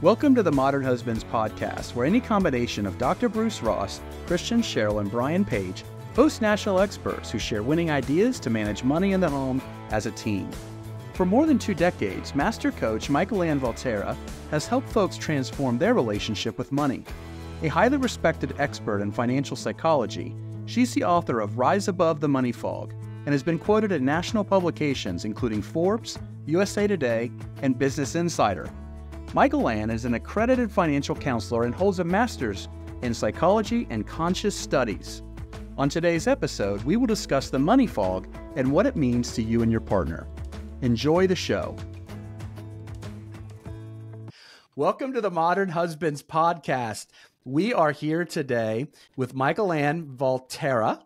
Welcome to the Modern Husbands podcast, where any combination of Dr. Bruce Ross, Christian Sherrill, and Brian Page host national experts who share winning ideas to manage money in the home as a team. For more than 2 decades, Master Coach Mikelann has helped folks transform their relationship with money. A highly respected expert in financial psychology, she's the author of Rise Above the Money Fog and has been quoted in national publications including Forbes, USA Today, and Business Insider. Mikelann is an accredited financial counselor and holds a master's in psychology and conscious studies. On today's episode, we will discuss the money fog and what it means to you and your partner. Enjoy the show. Welcome to the Modern Husbands podcast. We are here today with Mikelann Valtera,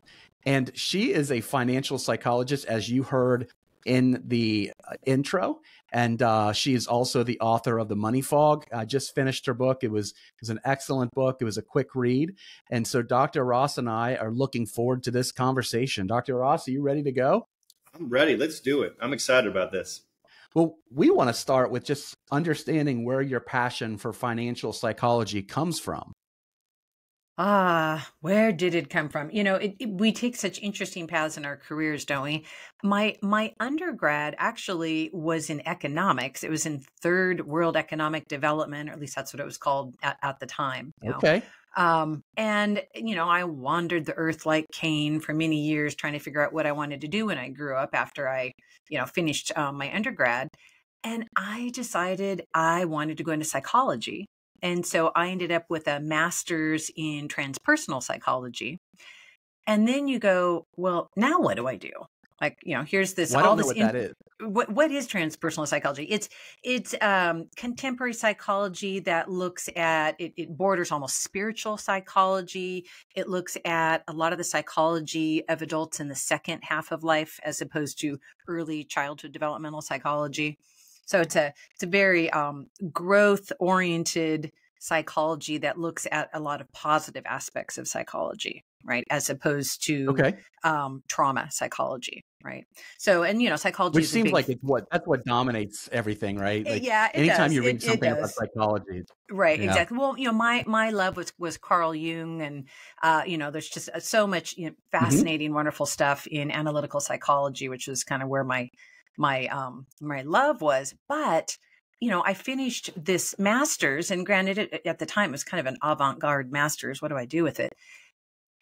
and she is a financial psychologist, as you heard in the intro. And she is also the author of The Money Fog. I just finished her book. It was an excellent book. It was a quick read. And so Dr. Ross and I are looking forward to this conversation. Dr. Ross, are you ready to go? I'm ready. Let's do it. I'm excited about this. Well, we want to start with just understanding where your passion for financial psychology comes from. Where did it come from? You know, we take such interesting paths in our careers, don't we? My undergrad actually was in economics. It was in third world economic development, or at least that's what it was called at the time. Okay. And, I wandered the earth like Cain for many years trying to figure out what I wanted to do when I grew up after I, finished my undergrad. And I decided I wanted to go into psychology. And so I ended up with a master's in transpersonal psychology. And then you go, well, now what do I do? Like, here's this. Well, I don't know what that is. What is transpersonal psychology? It's contemporary psychology that looks at, it borders almost spiritual psychology. It looks at a lot of the psychology of adults in the second half of life, as opposed to early childhood developmental psychology. So it's a very growth oriented psychology that looks at a lot of positive aspects of psychology, right? As opposed to trauma psychology, right? So, and psychology, which seems like that's what dominates everything, right? Like, yeah, it anytime does. you read something about psychology, right? Yeah. Exactly. Well, my love was Carl Jung, and there's just so much fascinating, wonderful stuff in analytical psychology, which is kind of where my love was. But, I finished this master's, and granted, at the time it was kind of an avant-garde master's. What do I do with it?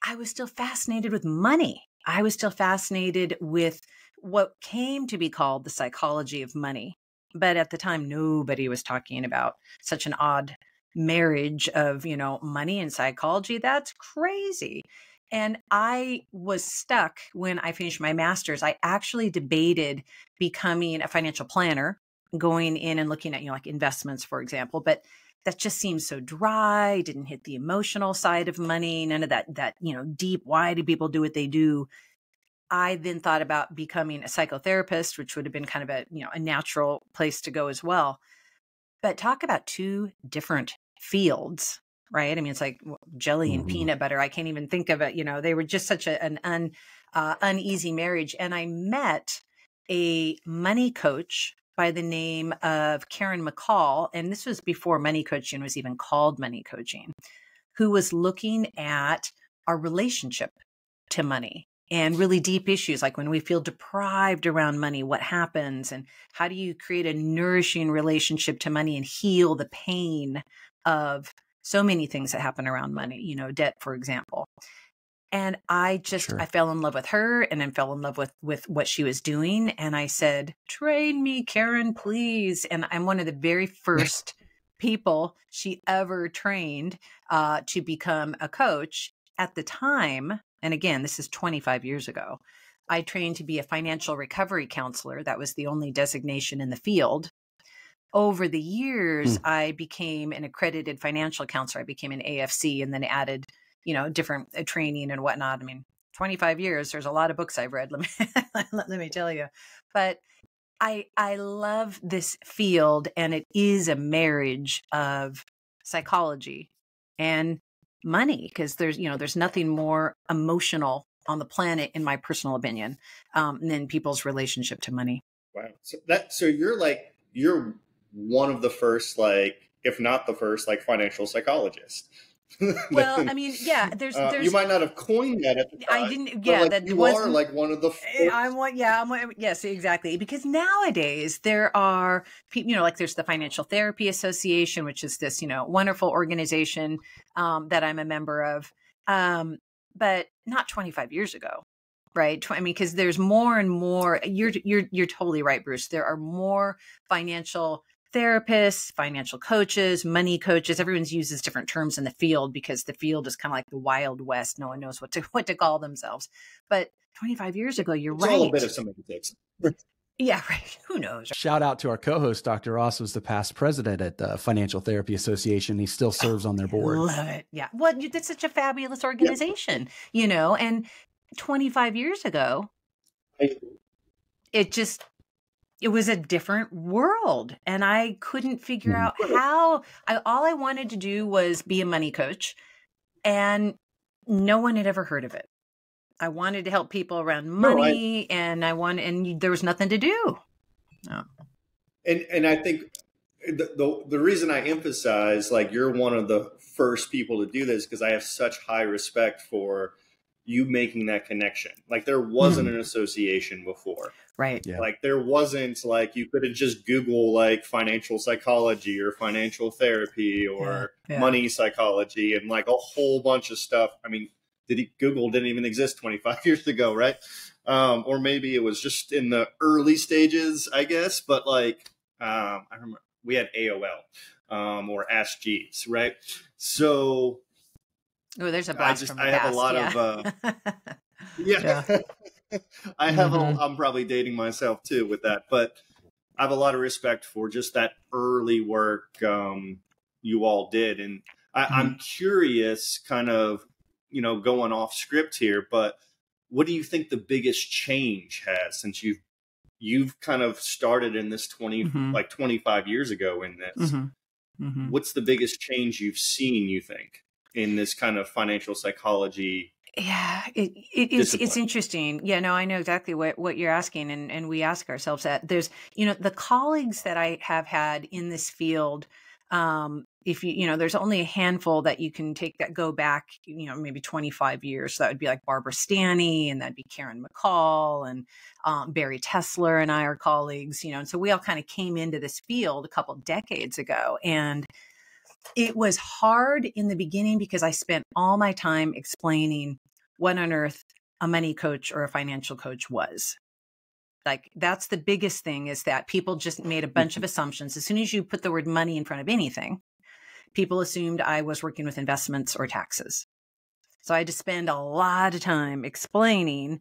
I was still fascinated with money. I was still fascinated with what came to be called the psychology of money. But at the time, nobody was talking about such an odd marriage of, money and psychology. That's crazy. And I was stuck when I finished my master's. I actually debated becoming a financial planner, going in and looking at, like investments, for example, but that just seems so dry, didn't hit the emotional side of money, none of that, deep, why do people do what they do? I then thought about becoming a psychotherapist, which would have been kind of a natural place to go as well. But talk about 2 different fields. Right. I mean, it's like jelly and peanut butter. I can't even think of it. They were just such an uneasy marriage. And I met a money coach by the name of Karen McCall. And this was before money coaching was even called money coaching, who was looking at our relationship to money and really deep issues, like when we feel deprived around money, what happens, and how do you create a nourishing relationship to money and heal the pain of so many things that happen around money, debt, for example. And I fell in love with her, and I fell in love with what she was doing. And I said, train me, Karen, please. And I'm one of the very first people she ever trained to become a coach at the time. And again, this is 25 years ago. I trained to be a financial recovery counselor. That was the only designation in the field. Over the years, I became an accredited financial counselor. I became an AFC, and then added, different training and whatnot. I mean, 25 years, there's a lot of books I've read, let me tell you. But I love this field, and it is a marriage of psychology and money, because there's nothing more emotional on the planet, in my personal opinion, than people's relationship to money. Wow. So you're one of the first if not the first, like financial psychologist. Well, I mean, yeah, there's you might not have coined that at the time. I didn't, but yeah, like that you was are like one of the first. yes, exactly. Because nowadays there are people, like there's the Financial Therapy Association, which is this, wonderful organization that I'm a member of, but not 25 years ago. Right. I mean, because there's more and more. You're totally right, Bruce. There are more financial therapists, financial coaches, money coaches. Everyone's uses different terms in the field because the field is kind of like the Wild West. No one knows what to call themselves. But 25 years ago, you're It's right. all a bit of semantics. Yeah, right. Who knows? Shout out to our co-host, Dr. Ross, was the past president at the Financial Therapy Association. He still serves on their board. Love it. Yeah. Well, that's such a fabulous organization, and 25 years ago, it was a different world. And I couldn't figure out how. All I wanted to do was be a money coach. And no one had ever heard of it. I wanted to help people around money, and there was nothing to do. Oh. And I think the reason I emphasize like you're one of the first people to do this because I have such high respect for you making that connection. Like there wasn't an association before. Right. Yeah. Like there wasn't like you couldn't just Google like financial psychology or financial therapy or money psychology and like a whole bunch of stuff. I mean, Google didn't even exist 25 years ago, right? Or maybe it was just in the early stages, I guess. But like I remember we had AOL or Ask Jeeves, right? So oh, there's a blast from the past. have a lot of I have I'm probably dating myself too with that, but I have a lot of respect for just that early work you all did. And I'm curious kind of, going off script here, but what do you think the biggest change has since you've kind of started in this 25 years ago in this? What's the biggest change you've seen, you think, in this kind of financial psychology? Yeah, it's interesting. Yeah, no, I know exactly what you're asking. And we ask ourselves that. There's, the colleagues that I have had in this field, if there's only a handful that you can take that go back, maybe 25 years. So that would be like Barbara Stanny, and that'd be Karen McCall, and Barry Tesler and I are colleagues, and so we all kind of came into this field a couple decades ago. And it was hard in the beginning because I spent all my time explaining what on earth a money coach or a financial coach was. Like, that's the biggest thing, is that people just made a bunch of assumptions. As soon as you put the word money in front of anything, people assumed I was working with investments or taxes. So I had to spend a lot of time explaining,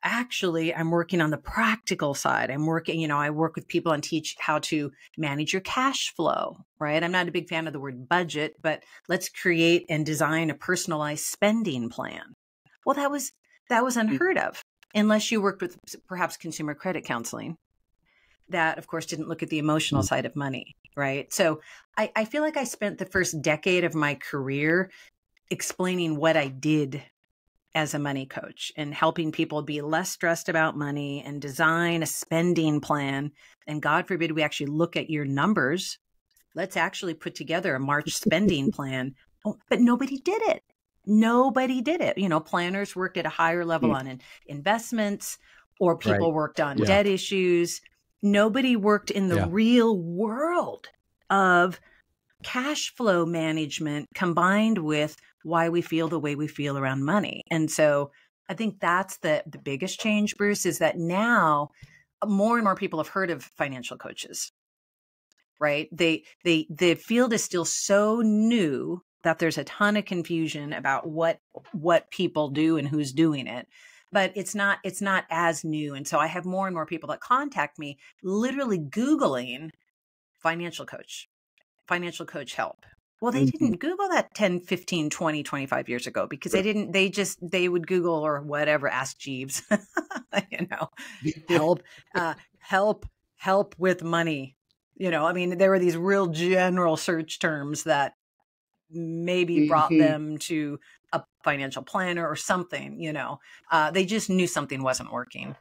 actually, I'm working on the practical side. I'm working, I work with people and teach how to manage your cash flow, right? I'm not a big fan of the word budget, but let's create and design a personalized spending plan. Well, that was unheard of, unless you worked with perhaps consumer credit counseling. That, of course, didn't look at the emotional side of money, right? So I feel like I spent the first decade of my career explaining what I did as a money coach and helping people be less stressed about money and design a spending plan. And God forbid we actually look at your numbers. Let's actually put together a March spending plan. Oh, but nobody did it. Nobody did it. Planners worked at a higher level on investments, or people worked on debt issues. Nobody worked in the real world of cash flow management combined with why we feel the way we feel around money. And so I think that's the biggest change, Bruce, is that now more and more people have heard of financial coaches, right? The field is still so new that there's a ton of confusion about what people do and who's doing it. But it's not as new. And so I have more and more people that contact me literally Googling financial coach help. Well, they didn't Google that 10, 15, 20, 25 years ago because they would Google or whatever, Ask Jeeves, help with money. There were these real general search terms that maybe brought them to a financial planner or something, they just knew something wasn't working.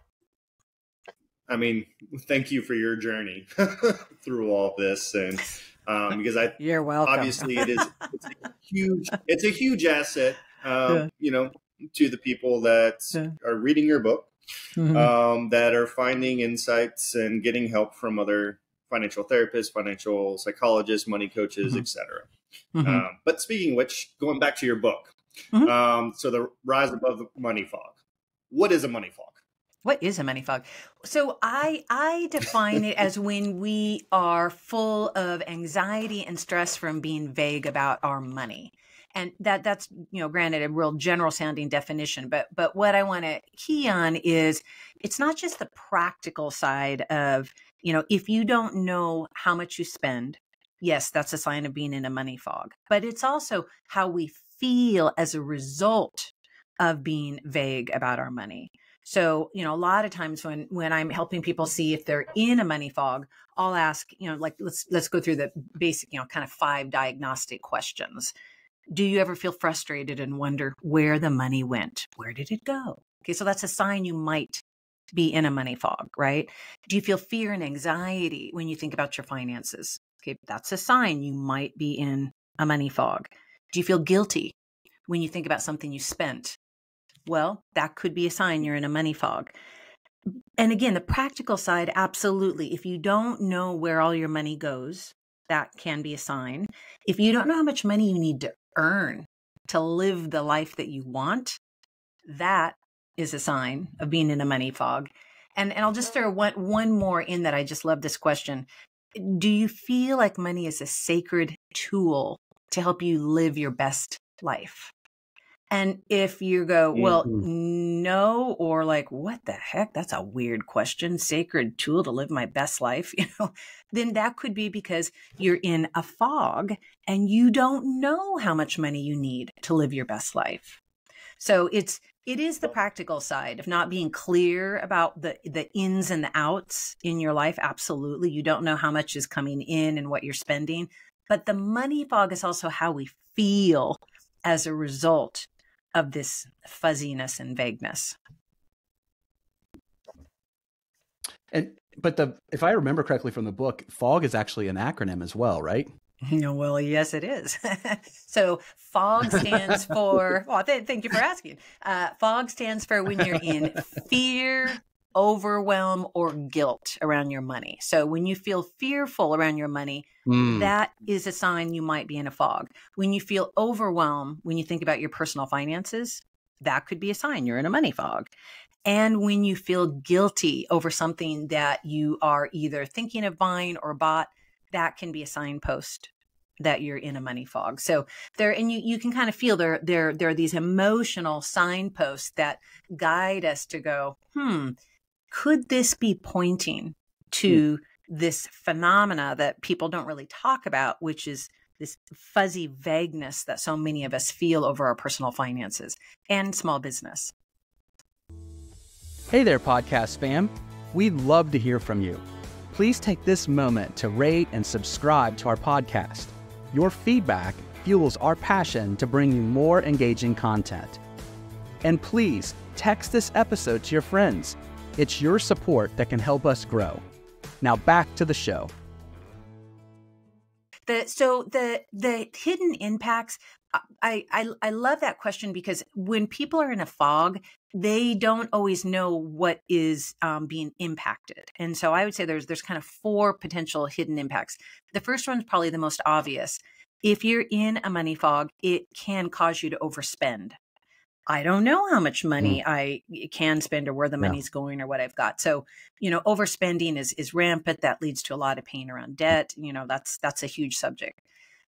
I mean, thank you for your journey through all this. And because You're welcome. obviously it's a huge asset, you know, to the people that are reading your book, that are finding insights and getting help from other financial therapists, financial psychologists, money coaches, etc. But speaking of which, going back to your book, so the rise above the money fog. What is a money fog? What is a money fog? So I define it as when we are full of anxiety and stress from being vague about our money. And that's, you know, granted a real general sounding definition, but what I want to key on is it's not just the practical side of, you know, if you don't know how much you spend, yes, that's a sign of being in a money fog, but it's also how we feel as a result of being vague about our money. So, you know, a lot of times when I'm helping people see if they're in a money fog, I'll ask, you know, like, let's go through the basic, you know, kind of 5 diagnostic questions. Do you ever feel frustrated and wonder where the money went? Where did it go? Okay, so that's a sign you might be in a money fog, right? Do you feel fear and anxiety when you think about your finances? Okay, that's a sign you might be in a money fog. Do you feel guilty when you think about something you spent? Well, that could be a sign you're in a money fog. And again, the practical side, absolutely. If you don't know where all your money goes, that can be a sign. If you don't know how much money you need to earn to live the life that you want, that is a sign of being in a money fog. And I'll just throw one more in that I just love this question. Do you feel like money is a sacred tool to help you live your best life? And if you go, well, no, or like, what the heck? That's a weird question. Sacred tool to live my best life, you know, then that could be because you're in a fog and you don't know how much money you need to live your best life. So it is the practical side of not being clear about the ins and the outs in your life. Absolutely. You don't know how much is coming in and what you're spending. But the money fog is also how we feel as a result of this fuzziness and vagueness. But if I remember correctly from the book, FOG is actually an acronym as well, right? Well, yes, it is. So FOG stands for, well, thank you for asking. FOG stands for when you're in fear, overwhelm, or guilt around your money. So when you feel fearful around your money, that is a sign you might be in a fog. When you feel overwhelmed, when you think about your personal finances, that could be a sign you're in a money fog. And when you feel guilty over something that you are either thinking of buying or bought, that can be a signpost that you're in a money fog. So you can kind of feel there are these emotional signposts that guide us to go, could this be pointing to this phenomena that people don't really talk about, which is this fuzzy vagueness that so many of us feel over our personal finances and small business. Hey there, podcast fam. We'd love to hear from you. Please take this moment to rate and subscribe to our podcast. Your feedback fuels our passion to bring you more engaging content. And please text this episode to your friends. It's your support that can help us grow. Now back to the show. The hidden impacts, I love that question because when people are in a fog, they don't always know what is being impacted. And so I would say there's kind of 4 potential hidden impacts. The first one's probably the most obvious. If you're in a money fog, it can cause you to overspend. I don't know how much money I can spend or where the money's going or what I've got. So, you know, overspending is rampant. That leads to a lot of pain around debt. You know, that's a huge subject.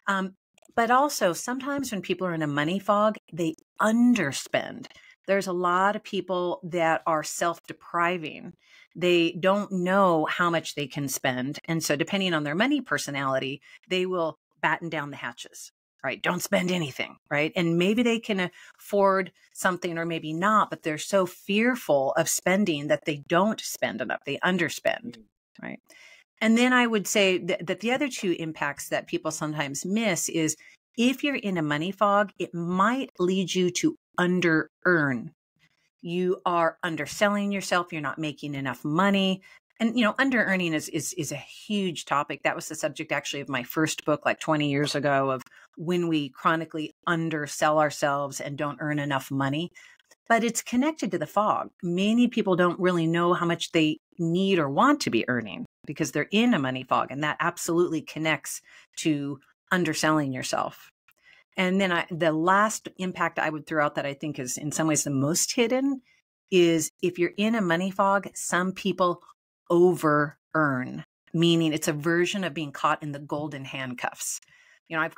But also sometimes when people are in a money fog, they underspend. There's a lot of people that are self-depriving. They don't know how much they can spend. And so depending on their money personality, they will batten down the hatches. Right? Don't spend anything, right? And maybe they can afford something or maybe not, but they're so fearful of spending that they don't spend enough. They underspend, right? And then I would say that the other 2 impacts that people sometimes miss is if you're in a money fog, it might lead you to under-earn. You are underselling yourself. You're not making enough money. And, under earning is a huge topic. That was the subject actually of my first book, like 20 years ago, of when we chronically undersell ourselves and don't earn enough money. But it's connected to the fog. Many people don't really know how much they need or want to be earning because they're in a money fog. And that absolutely connects to underselling yourself. And then the last impact I would throw out that I think is in some ways the most hidden is if you're in a money fog, some people over earn, meaning it's a version of being caught in the golden handcuffs. I'm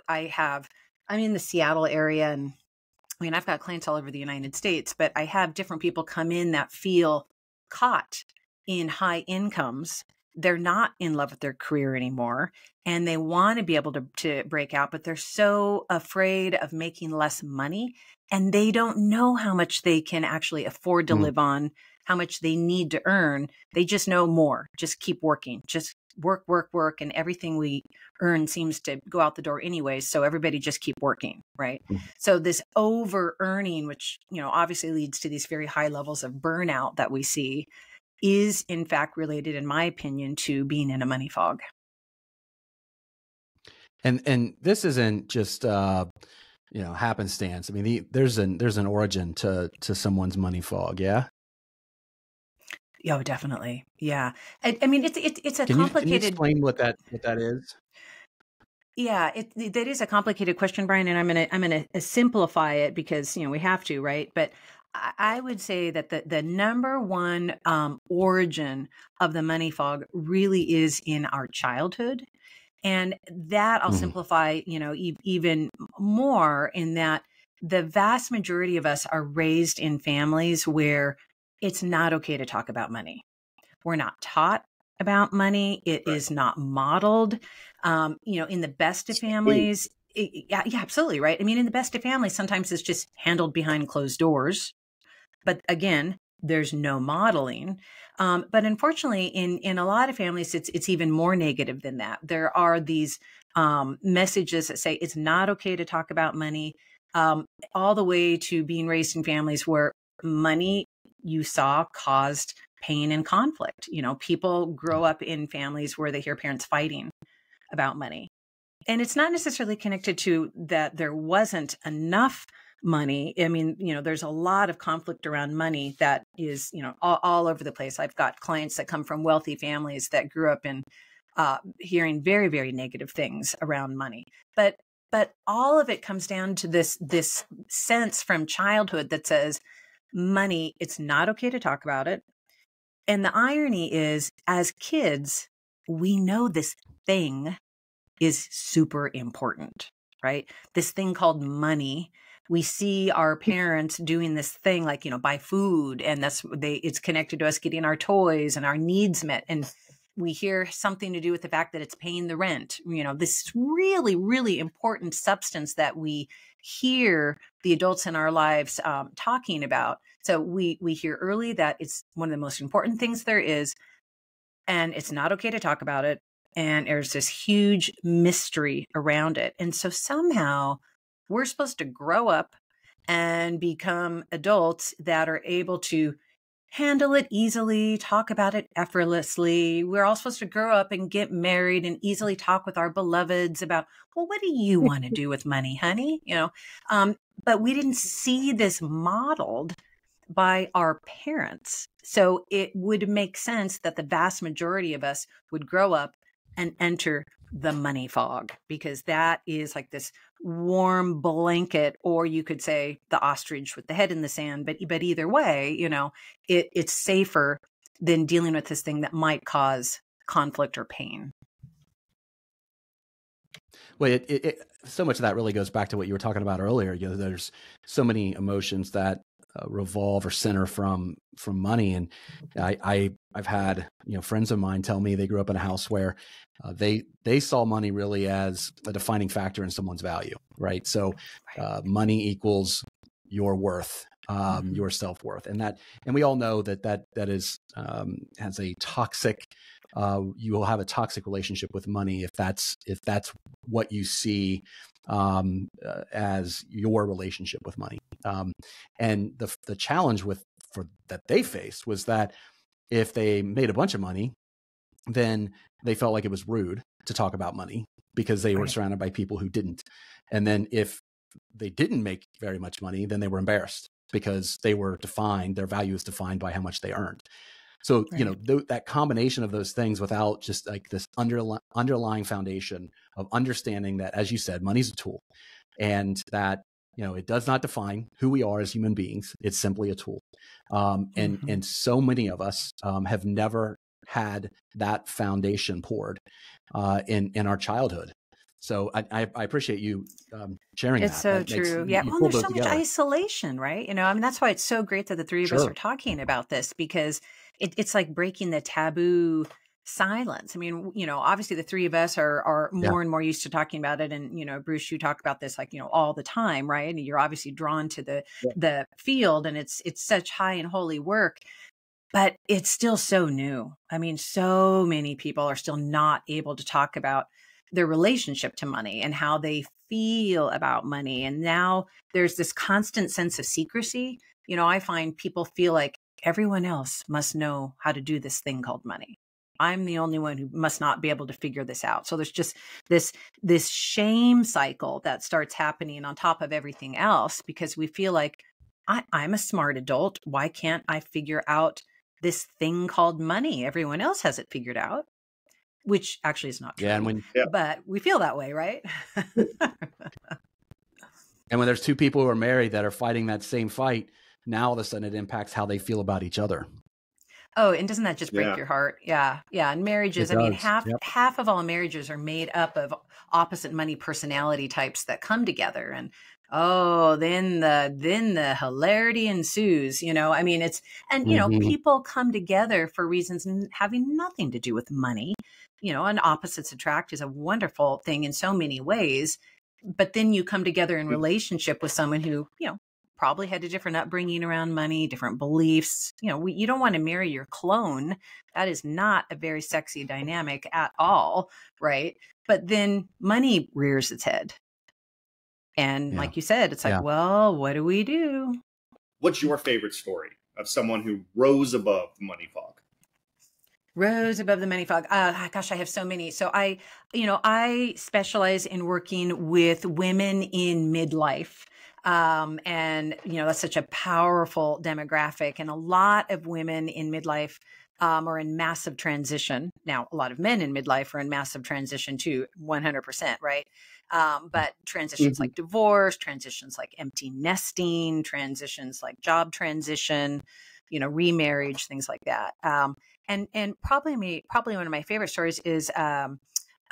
in the Seattle area, and I've got clients all over the United States, but I have different people come in that feel caught in high incomes. They're not in love with their career anymore, and they want to be able to break out, but they're so afraid of making less money, and they don't know how much they can actually afford to live on, how much they need to earn. They just know more. Just keep working. Just work, work, work, and everything we earn seems to go out the door anyway. So everybody just keep working, right? So this over earning, which obviously leads to these very high levels of burnout that we see, is in fact related, in my opinion, to being in a money fog. And this isn't just happenstance. I mean, there's an origin to someone's money fog. Yeah. Oh, definitely. Yeah. I mean, it's a complicated. Can you explain what that is? Yeah, that is a complicated question, Brian, and I'm gonna simplify it because we have to, right? But I would say that the number one origin of the money fog really is in our childhood, and that I'll simplify, even more in that the vast majority of us are raised in families where it's not okay to talk about money. We're not taught about money. It is not modeled. In the best of families, yeah, absolutely, right? I mean, in the best of families, sometimes it's just handled behind closed doors. But again, there's no modeling. But unfortunately, in a lot of families, it's even more negative than that. There are these messages that say it's not okay to talk about money, all the way to being raised in families where money you saw caused pain and conflict. People grow up in families where they hear parents fighting about money. And it's not necessarily connected to that there wasn't enough money. I mean, there's a lot of conflict around money that is, all over the place. I've got clients that come from wealthy families that grew up in hearing very, very negative things around money. But all of it comes down to this sense from childhood that says money, it's not okay to talk about it. And the irony is, as kids, we know this thing is super important, right? This thing called money. We see our parents doing this thing like, buy food, and it's connected to us getting our toys and our needs met. And we hear something to do with the fact that it's paying the rent, this really, really important substance that we hear the adults in our lives talking about. So we hear early that it's one of the most important things there is, and it's not okay to talk about it. And there's this huge mystery around it. And so somehow we're supposed to grow up and become adults that are able to handle it easily, talk about it effortlessly. We're all supposed to grow up and get married and easily talk with our beloveds about, well, what do you want to do with money, honey? But we didn't see this modeled by our parents. So it would make sense that the vast majority of us would grow up and enter the money fog, because that is like this warm blanket, or you could say the ostrich with the head in the sand. But either way, it's safer than dealing with this thing that might cause conflict or pain. Well, so much of that really goes back to what you were talking about earlier. There's so many emotions that revolve or center from money, and I've had friends of mine tell me they grew up in a house where they saw money really as a defining factor in someone's value, right? So money equals your worth, your self-worth, and we all know that is has a toxic. You will have a toxic relationship with money if that's what you see as your relationship with money. And the challenge that they faced was that if they made a bunch of money, then they felt like it was rude to talk about money because they were surrounded by people who didn't. And then if they didn't make very much money, then they were embarrassed because they were defined, their value is defined by how much they earned. So, you know, that combination of those things without just like this underlying foundation of understanding that, as you said, money's a tool, and that, you know, it does not define who we are as human beings. It's simply a tool. And so many of us have never had that foundation poured in our childhood. So I appreciate you sharing that. It's so true. Yeah. Well, there's so much isolation, right? You know, I mean, that's why it's so great that the three of us are talking about this, because it's like breaking the taboo silence. I mean, you know, obviously the three of us are more and more used to talking about it. And, you know, Bruce, you talk about this, like, you know, all the time, right? And you're obviously drawn to the field, and it's such high and holy work, but it's still so new. I mean, so many people are still not able to talk about their relationship to money and how they feel about money. And now there's this constant sense of secrecy. You know, I find people feel like everyone else must know how to do this thing called money. I'm the only one who must not be able to figure this out. So there's just this shame cycle that starts happening on top of everything else, because we feel like I'm a smart adult. Why can't I figure out this thing called money? Everyone else has it figured out. Which actually is not true. Yeah, but we feel that way, right? And when there's two people who are married that are fighting that same fight, now all of a sudden it impacts how they feel about each other. Oh, and doesn't that just break your heart? Yeah. Yeah. And marriages, I mean, half of all marriages are made up of opposite money personality types that come together. And then the hilarity ensues, you know. I mean, you know, people come together for reasons having nothing to do with money. You know, and opposites attract is a wonderful thing in so many ways. But then you come together in relationship with someone who, you know, probably had a different upbringing around money, different beliefs. You know, you don't want to marry your clone. That is not a very sexy dynamic at all, right? But then money rears its head. And like you said, it's like, well, what do we do? What's your favorite story of someone who rose above the money fog? Rose above the money fog. Gosh, I have so many. So I specialize in working with women in midlife. And, you know, that's such a powerful demographic. And a lot of women in midlife are in massive transition. Now, a lot of men in midlife are in massive transition too, 100%, right? But transitions like divorce, transitions like empty nesting, transitions like job transition, you know, remarriage, things like that. And probably one of my favorite stories is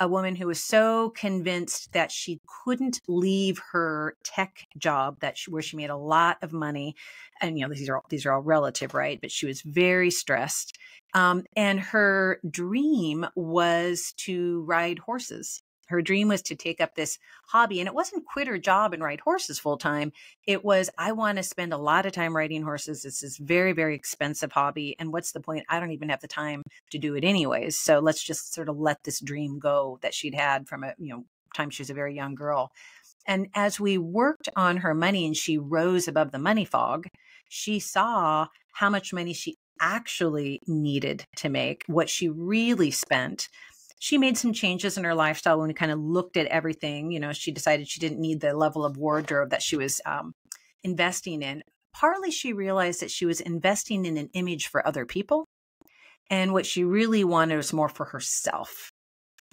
a woman who was so convinced that she couldn't leave her tech job where she made a lot of money. And, you know, these are all relative, right? But she was very stressed. And her dream was to ride horses. Her dream was to take up this hobby, and it wasn't quit her job and ride horses full time. It was, I want to spend a lot of time riding horses. It's this very, very expensive hobby. And what's the point? I don't even have the time to do it anyways. So let's just sort of let this dream go that she'd had from time she was a very young girl. And as we worked on her money and she rose above the money fog, she saw how much money she actually needed to make, what she really spent. She made some changes in her lifestyle when we kind of looked at everything. You know, she decided she didn't need the level of wardrobe that she was investing in. Partly she realized that she was investing in an image for other people. And what she really wanted was more for herself,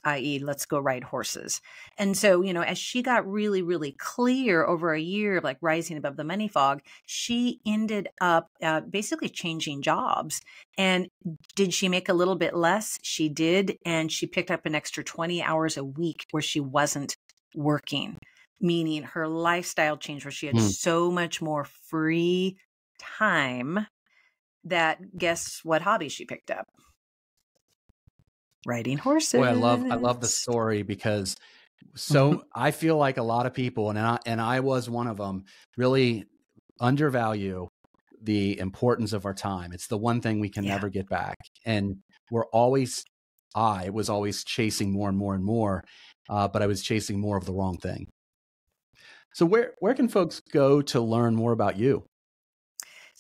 i.e., let's go ride horses. And so, you know, as she got really, really clear over a year of like rising above the money fog, she ended up basically changing jobs. And did she make a little bit less? She did. And she picked up an extra 20 hours a week where she wasn't working, meaning her lifestyle changed where she had so much more free time that guess what hobby she picked up? Riding horses. Boy, I love the story because I feel like a lot of people, and I was one of them, really undervalue the importance of our time. It's the one thing we can never get back. And I was always chasing more and more and more, but I was chasing more of the wrong thing. So where can folks go to learn more about you?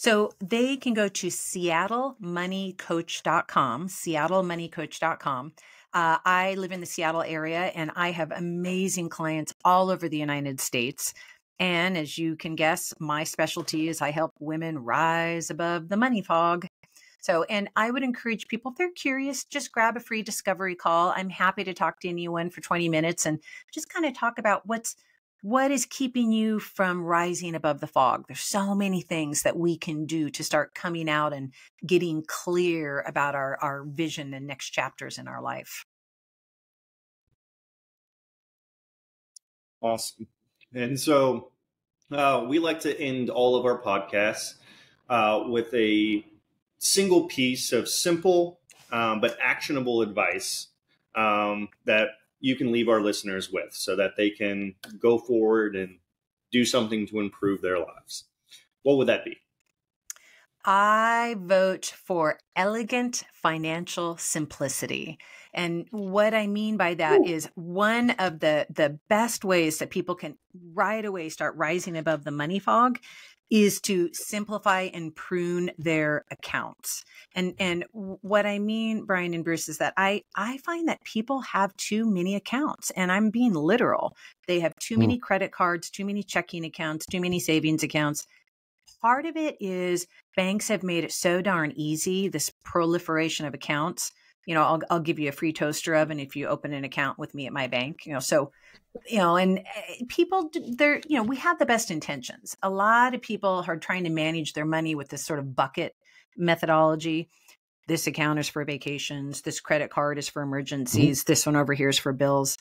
So they can go to seattlemoneycoach.com, seattlemoneycoach.com. I live in the Seattle area, and I have amazing clients all over the United States. And as you can guess, my specialty is I help women rise above the money fog. So, and I would encourage people, if they're curious, just grab a free discovery call. I'm happy to talk to anyone for 20 minutes and just kind of talk about what is keeping you from rising above the fog. There's so many things that we can do to start coming out and getting clear about our vision and next chapters in our life. Awesome. And so we like to end all of our podcasts with a single piece of simple but actionable advice that you can leave our listeners with so that they can go forward and do something to improve their lives. What would that be? I vote for elegant financial simplicity. And what I mean by that is one of the best ways that people can right away start rising above the money fog is to simplify and prune their accounts. And what I mean, Brian and Bruce, is that I find that people have too many accounts, and I'm being literal. They have too many credit cards, too many checking accounts, too many savings accounts. Part of it is banks have made it so darn easy, this proliferation of accounts. I'll give you a free toaster oven if you open an account with me at my bank, and people, we have the best intentions. A lot of people are trying to manage their money with this sort of bucket methodology. This account is for vacations. This credit card is for emergencies. This one over here is for bills.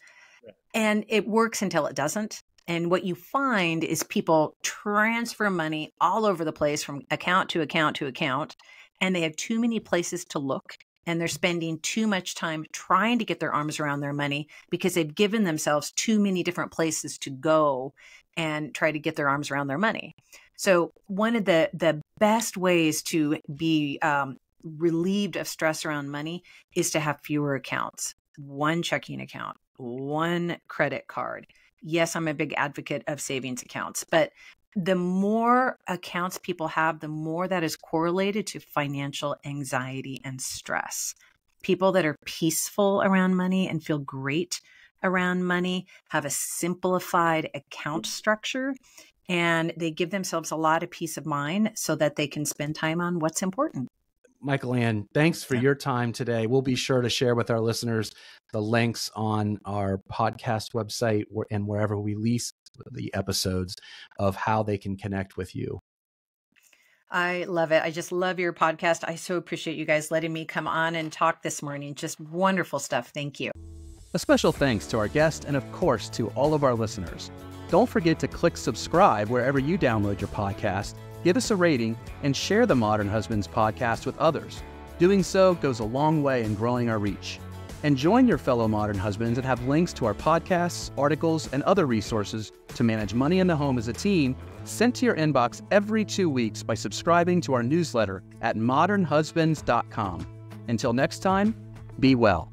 And it works until it doesn't. And what you find is people transfer money all over the place from account to account to account, and they have too many places to look. And they're spending too much time trying to get their arms around their money because they've given themselves too many different places to go and try to get their arms around their money. So one of the best ways to be relieved of stress around money is to have fewer accounts, one checking account, one credit card. Yes, I'm a big advocate of savings accounts, but the more accounts people have, the more that is correlated to financial anxiety and stress. People that are peaceful around money and feel great around money have a simplified account structure, and they give themselves a lot of peace of mind so that they can spend time on what's important. Mikelann, thanks for your time today. We'll be sure to share with our listeners the links on our podcast website and wherever we release the episodes of how they can connect with you. I love it. I just love your podcast. I so appreciate you guys letting me come on and talk this morning. Just wonderful stuff. Thank you. A special thanks to our guest and, of course, to all of our listeners. Don't forget to click subscribe wherever you download your podcast, give us a rating, and share the Modern Husbands podcast with others. Doing so goes a long way in growing our reach. And join your fellow Modern Husbands and have links to our podcasts, articles, and other resources to manage money in the home as a team sent to your inbox every 2 weeks by subscribing to our newsletter at modernhusbands.com. Until next time, be well.